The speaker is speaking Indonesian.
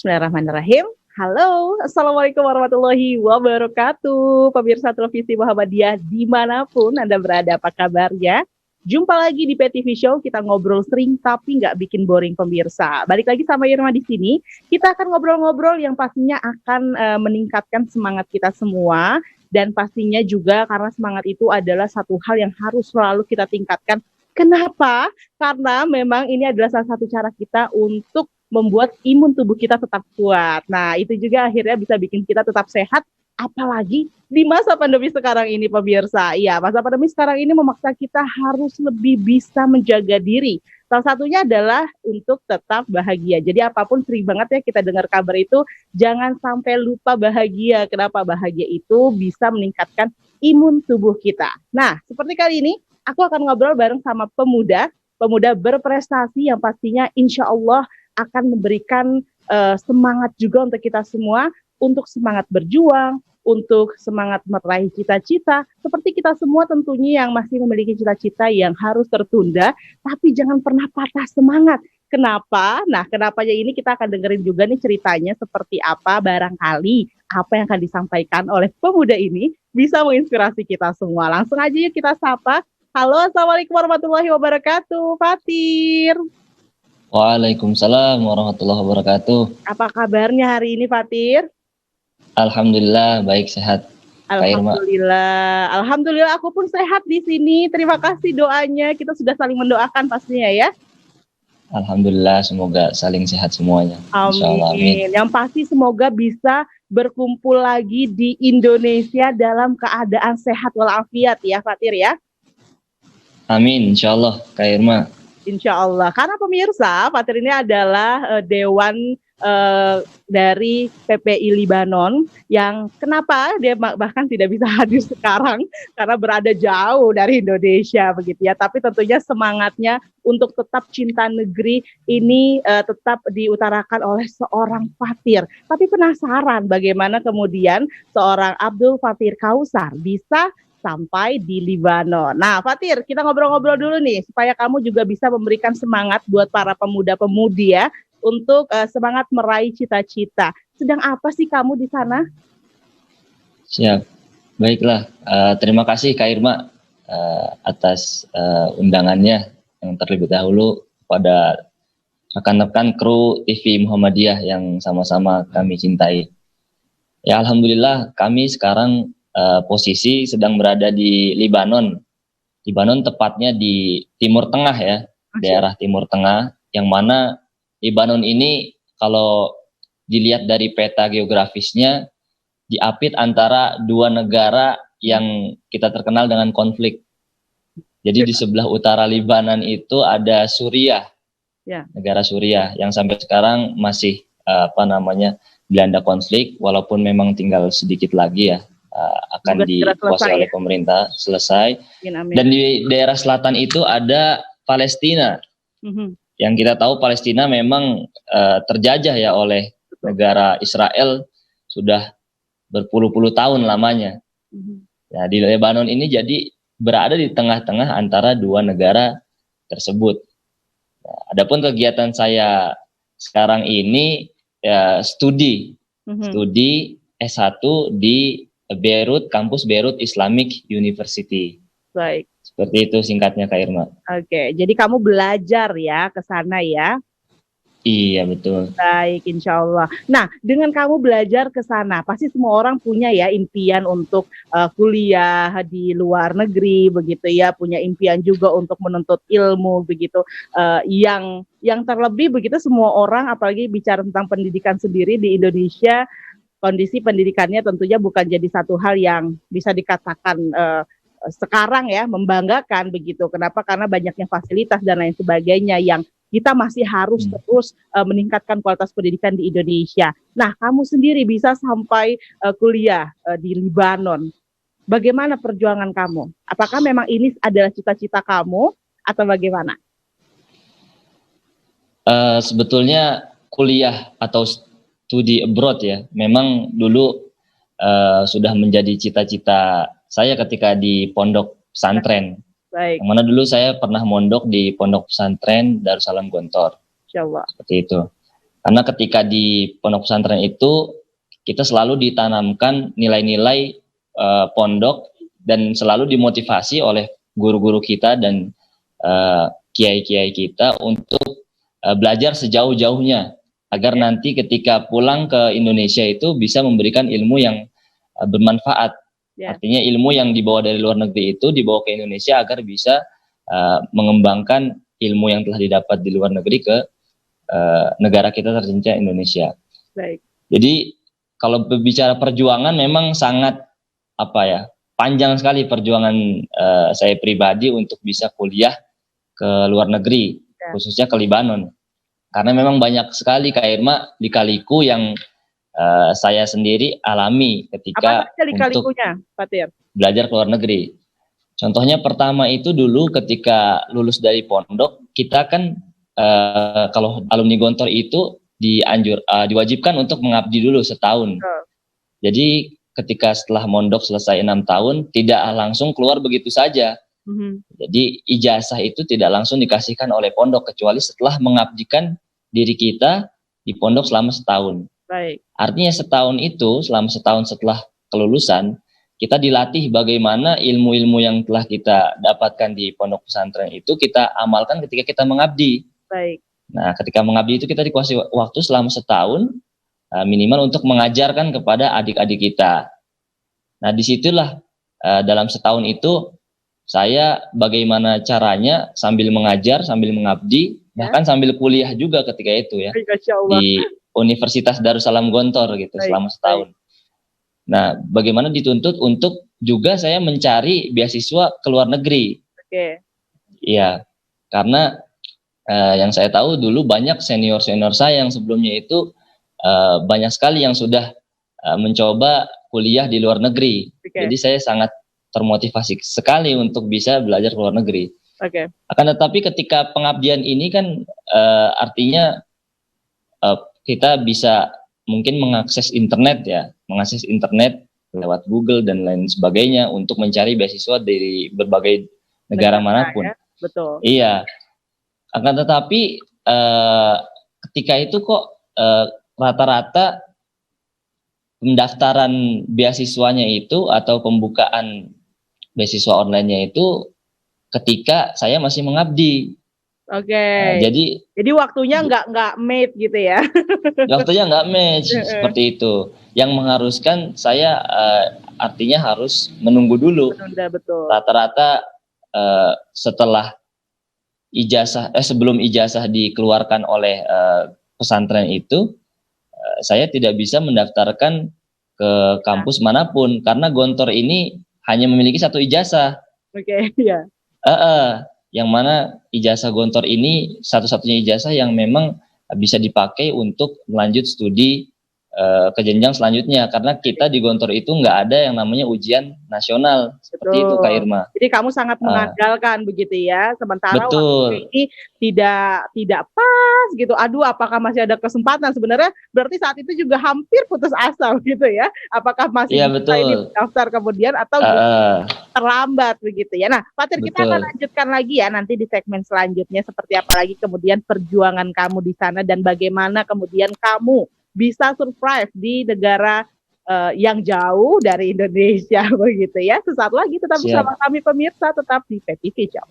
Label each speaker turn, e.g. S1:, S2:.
S1: Bismillahirrahmanirrahim. Halo, Assalamualaikum warahmatullahi wabarakatuh. Pemirsa televisi Muhammadiyah dimanapun Anda berada, apa kabarnya? Jumpa lagi di PTV Show, kita ngobrol sering tapi nggak bikin boring pemirsa. Balik lagi sama Irma di sini, kita akan ngobrol-ngobrol yang pastinya akan meningkatkan semangat kita semua. Dan pastinya juga karena semangat itu adalah satu hal yang harus selalu kita tingkatkan. Kenapa? Karena memang ini adalah salah satu cara kita untuk membuat imun tubuh kita tetap kuat. Nah, itu juga akhirnya bisa bikin kita tetap sehat, apalagi di masa pandemi sekarang ini, pemirsa. Iya, masa pandemi sekarang ini memaksa kita harus lebih bisa menjaga diri. Salah satunya adalah untuk tetap bahagia. Jadi apapun sering banget ya kita dengar kabar itu, jangan sampai lupa bahagia. Kenapa? Bahagia itu bisa meningkatkan imun tubuh kita. Nah, seperti kali ini, aku akan ngobrol bareng sama pemuda berprestasi yang pastinya insya Allah akan memberikan semangat juga untuk kita semua, untuk semangat berjuang, untuk semangat meraih cita-cita. Seperti kita semua tentunya yang masih memiliki cita-cita yang harus tertunda, tapi jangan pernah patah semangat. Kenapa? Nah, kenapanya ini kita akan dengerin juga nih ceritanya seperti apa, barangkali apa yang akan disampaikan oleh pemuda ini bisa menginspirasi kita semua. Langsung aja yuk kita sapa. Halo, Assalamualaikum warahmatullahi wabarakatuh, Fatir.
S2: Waalaikumsalam warahmatullahi wabarakatuh.
S1: Apa kabarnya hari ini, Fatir?
S2: Alhamdulillah baik, sehat.
S1: Alhamdulillah. Alhamdulillah aku pun sehat di sini. Terima kasih doanya. Kita sudah saling mendoakan pastinya ya.
S2: Alhamdulillah, semoga saling sehat semuanya.
S1: Amin. Amin. Yang pasti semoga bisa berkumpul lagi di Indonesia dalam keadaan sehat walafiat ya, Fatir ya.
S2: Amin, insyaallah, Kak Irma.
S1: Insya Allah. Karena pemirsa, Fatir ini adalah Dewan dari PPI Libanon yang kenapa dia bahkan tidak bisa hadir sekarang karena berada jauh dari Indonesia begitu ya. Tapi tentunya semangatnya untuk tetap cinta negeri ini tetap diutarakan oleh seorang Fatir. Tapi penasaran bagaimana kemudian seorang Abdul Fatir Kausar bisa sampai di Libanon. Nah, Fatir, kita ngobrol-ngobrol dulu nih, supaya kamu juga bisa memberikan semangat buat para pemuda-pemudi ya, untuk semangat meraih cita-cita. Sedang apa sih kamu di sana?
S2: Siap, baiklah. Terima kasih Kak Irma atas undangannya yang terlebih dahulu pada rekan-rekan kru TV Muhammadiyah yang sama-sama kami cintai. Ya, Alhamdulillah kami sekarang posisi sedang berada di Libanon. Libanon tepatnya di Timur Tengah ya, daerah Timur Tengah, yang mana Libanon ini kalau dilihat dari peta geografisnya diapit antara dua negara yang kita terkenal dengan konflik. Jadi di sebelah utara Libanon itu ada Suriah, negara Suriah yang sampai sekarang masih dilanda konflik, walaupun memang tinggal sedikit lagi ya. Akan dikuasai oleh pemerintah, selesai. Dan di daerah selatan itu ada Palestina. Yang kita tahu Palestina memang terjajah ya oleh negara Israel sudah berpuluh-puluh tahun lamanya. Nah, di Lebanon ini jadi berada di tengah-tengah antara dua negara tersebut. Nah, adapun kegiatan saya sekarang ini ya studi S1 di Beirut, kampus Beirut Islamic University.
S1: Baik.
S2: Seperti itu singkatnya Kak Irma.
S1: Oke, jadi kamu belajar ya ke sana ya?
S2: Iya, betul.
S1: Baik, insya Allah. Nah, dengan kamu belajar ke sana, pasti semua orang punya ya impian untuk kuliah di luar negeri, begitu ya, punya impian juga untuk menuntut ilmu, begitu. Yang terlebih begitu semua orang, apalagi bicara tentang pendidikan sendiri di Indonesia, kondisi pendidikannya tentunya bukan jadi satu hal yang bisa dikatakan sekarang ya membanggakan begitu. Kenapa? Karena banyaknya fasilitas dan lain sebagainya yang kita masih harus terus meningkatkan kualitas pendidikan di Indonesia. Nah, kamu sendiri bisa sampai kuliah di Libanon. Bagaimana perjuangan kamu? Apakah memang ini adalah cita-cita kamu atau bagaimana?
S2: Sebetulnya kuliah atau studi abroad ya, memang dulu sudah menjadi cita-cita saya ketika di pondok pesantren.
S1: Baik.
S2: Yang mana dulu saya pernah mondok di pondok pesantren Darussalam Gontor.
S1: Insyaallah.
S2: Seperti itu. Karena ketika di pondok pesantren itu kita selalu ditanamkan nilai-nilai pondok dan selalu dimotivasi oleh guru-guru kita dan kiai-kiai kita untuk belajar sejauh-jauhnya agar nanti ketika pulang ke Indonesia itu bisa memberikan ilmu yang bermanfaat. Artinya ilmu yang dibawa dari luar negeri itu dibawa ke Indonesia agar bisa mengembangkan ilmu yang telah didapat di luar negeri ke negara kita tercinta Indonesia.
S1: Baik.
S2: Jadi kalau berbicara perjuangan memang sangat panjang sekali perjuangan saya pribadi untuk bisa kuliah ke luar negeri, khususnya ke Libanon. Karena memang banyak sekali Kak Irma lika-liku yang saya sendiri alami ketika untuk belajar ke luar negeri. Contohnya pertama itu dulu ketika lulus dari pondok, kita kan kalau alumni Gontor itu diwajibkan untuk mengabdi dulu setahun. Jadi ketika setelah mondok selesai 6 tahun, tidak langsung keluar begitu saja. Jadi ijazah itu tidak langsung dikasihkan oleh pondok, kecuali setelah mengabdikan diri kita di pondok selama setahun.
S1: Baik.
S2: Artinya setahun itu, selama setahun setelah kelulusan, kita dilatih bagaimana ilmu-ilmu yang telah kita dapatkan di pondok pesantren itu kita amalkan ketika kita mengabdi.
S1: Baik.
S2: Nah, ketika mengabdi itu kita dikasih waktu selama setahun minimal untuk mengajarkan kepada adik-adik kita. Nah, disitulah dalam setahun itu saya bagaimana caranya sambil mengajar, sambil mengabdi, bahkan sambil kuliah juga ketika itu ya di Universitas Darussalam Gontor gitu selama setahun. Nah, bagaimana dituntut untuk juga saya mencari beasiswa ke luar negeri. Iya, karena yang saya tahu dulu banyak senior-senior saya yang sebelumnya itu banyak sekali yang sudah mencoba kuliah di luar negeri. Jadi saya sangat termotivasi sekali untuk bisa belajar ke luar negeri. Akan tetapi ketika pengabdian ini kan artinya kita bisa mungkin mengakses internet lewat Google dan lain sebagainya untuk mencari beasiswa dari berbagai negara manapun.
S1: Ya? Betul.
S2: Iya. Akan tetapi ketika itu kok rata-rata pendaftaran beasiswanya itu atau pembukaan beasiswa online-nya itu ketika saya masih mengabdi. Nah,
S1: jadi waktunya nggak match gitu ya?
S2: Waktunya nggak match seperti itu. Yang mengharuskan saya artinya harus menunggu dulu.
S1: Betul.
S2: Rata-rata setelah sebelum ijazah dikeluarkan oleh pesantren itu, saya tidak bisa mendaftarkan ke kampus manapun karena Gontor ini hanya memiliki satu ijazah. Yang mana ijazah Gontor ini satu-satunya ijazah yang memang bisa dipakai untuk melanjut studi ke jenjang selanjutnya, karena kita di Gontor itu nggak ada yang namanya ujian nasional. Seperti itu Kak Irma.
S1: Jadi kamu sangat mengandalkan begitu ya, sementara waktu ini tidak pas gitu. Aduh, apakah masih ada kesempatan? Sebenarnya berarti saat itu juga hampir putus asa gitu ya. Apakah masih bisa ini daftar kemudian atau terlambat begitu ya. Nah, Fatir, kita akan lanjutkan lagi ya nanti di segmen selanjutnya, seperti apa lagi kemudian perjuangan kamu di sana dan bagaimana kemudian kamu bisa survive di negara yang jauh dari Indonesia begitu ya. Sesaat lagi tetap bersama kami pemirsa, tetap di PTV Show.